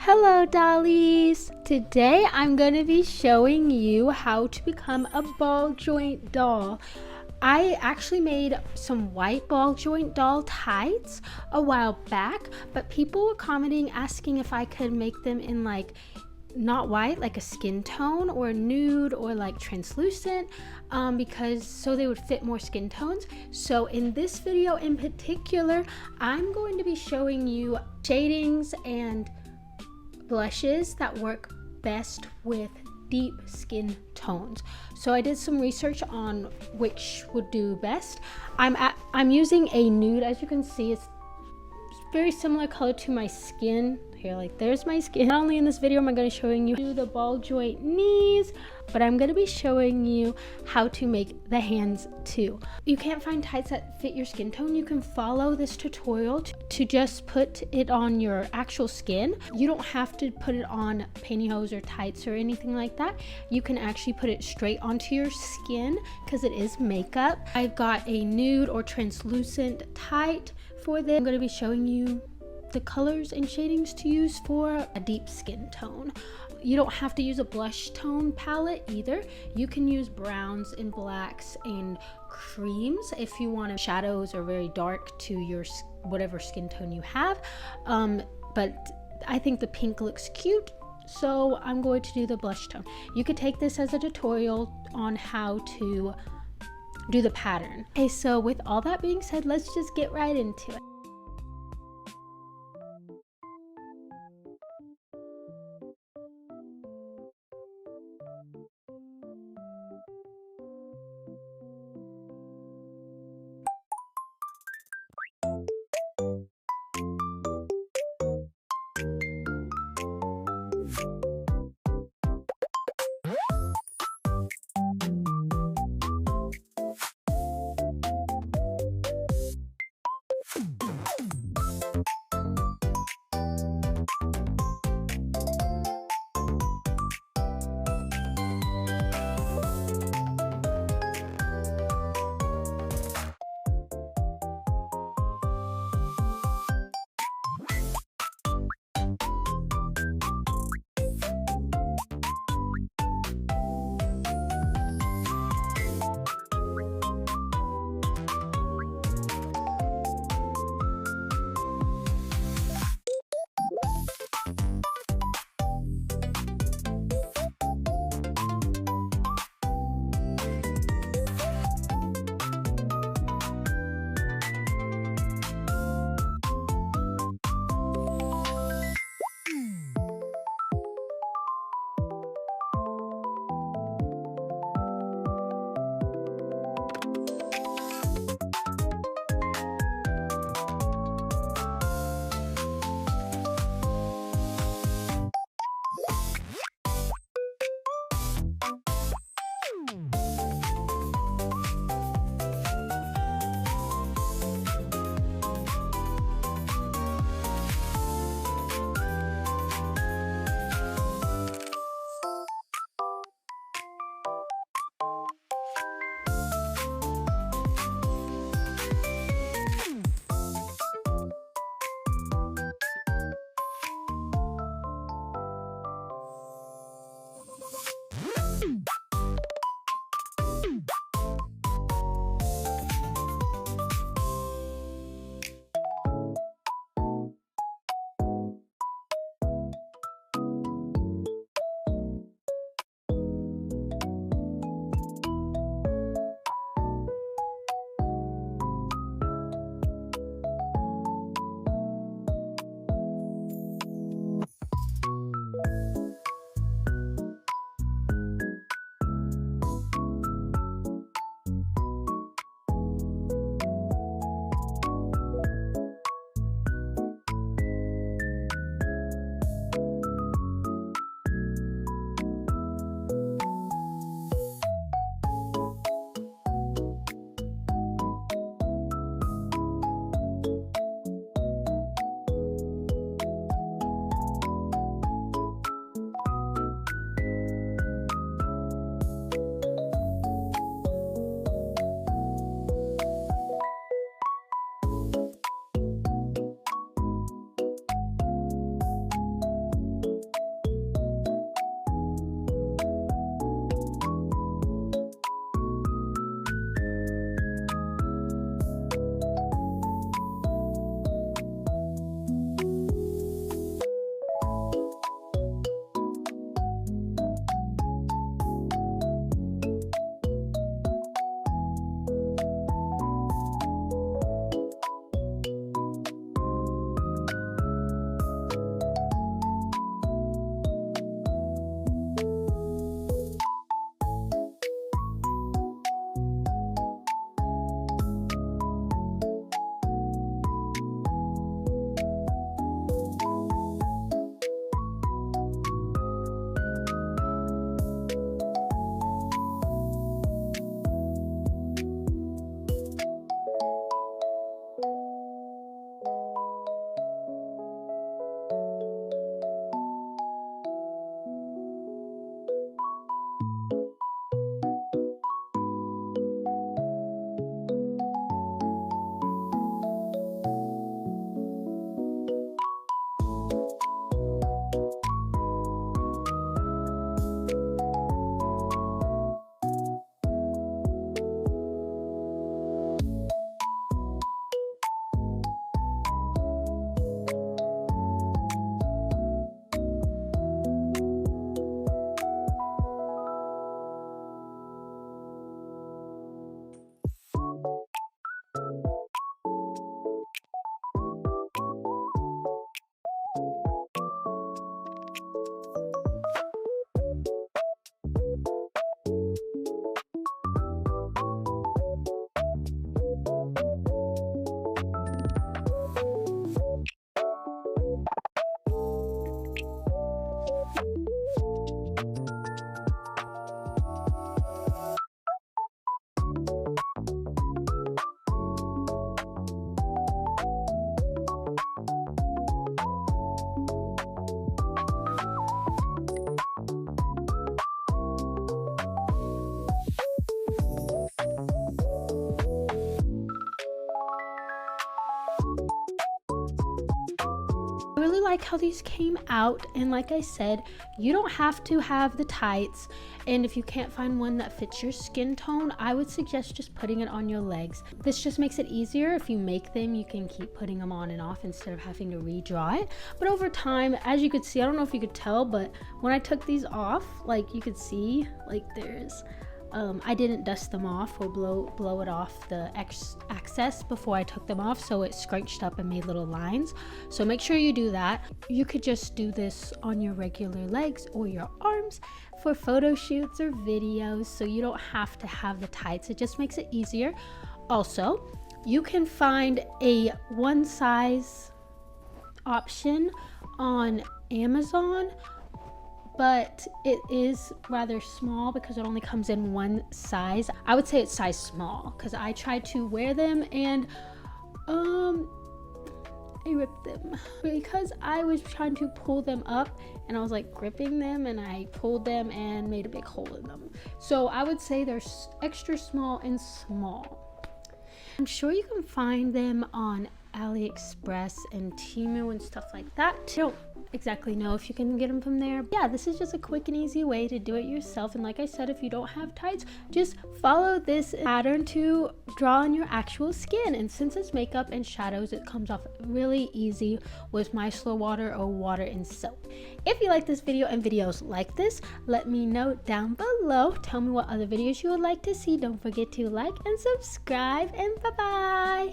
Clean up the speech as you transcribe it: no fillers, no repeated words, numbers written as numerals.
Hello dollies! Today I'm going to be showing you how to become a ball joint doll. I actually made some white ball joint doll tights a while back, but people were commenting asking if I could make them in not white, like a skin tone or nude or like translucent, because so they would fit more skin tones. So in this video in particular, I'm going to be showing you shadings and blushes that work best with deep skin tones. So I did some research on which would do best. I'm using a nude. As you can see, it's very similar color to my skin. Here, like there's my skin. Not only in this video am I going to be showing you the ball joint knees, but I'm going to be showing you how to make the hands too. You can't find tights that fit your skin tone. You can follow this tutorial to just put it on your actual skin. You don't have to put it on pantyhose or tights or anything like that. You can actually put it straight onto your skin because it is makeup. I've got a nude or translucent tight for this. I'm going to be showing you the colors and shadings to use for a deep skin tone. You don't have to use a blush tone palette either. You can use browns and blacks and creams if you want shadows or very dark to your whatever skin tone you have. But I think the pink looks cute, so I'm going to do the blush tone. You could take this as a tutorial on how to do the pattern. Okay, so with all that being said, let's just get right into it. really like how these came out, and like I said, you don't have to have the tights, and if you can't find one that fits your skin tone, I would suggest just putting it on your legs. This just makes it easier. If you make them, you can keep putting them on and off instead of having to redraw it. But over time, as you could see, I don't know if you could tell, but when I took these off, like you could see, like there's I didn't dust them off or blow it off the excess before I took them off, so it scrunched up and made little lines. So make sure you do that. You could just do this on your regular legs or your arms for photo shoots or videos, so you don't have to have the tights. It just makes it easier. Also, you can find a one size option on Amazon, but it is rather small because it only comes in one size. I would say it's size small because I tried to wear them and I ripped them because I was trying to pull them up and I was like gripping them, and I pulled them and made a big hole in them. So I would say they're extra small and small. I'm sure you can find them on AliExpress and Temu and stuff like that. I don't exactly know if you can get them from there. Yeah, this is just a quick and easy way to do it yourself. And like I said, if you don't have tights, just follow this pattern to draw on your actual skin. And since it's makeup and shadows, it comes off really easy with micellar water or water and soap. If you like this video and videos like this, let me know down below. Tell me what other videos you would like to see. Don't forget to like and subscribe, and bye bye.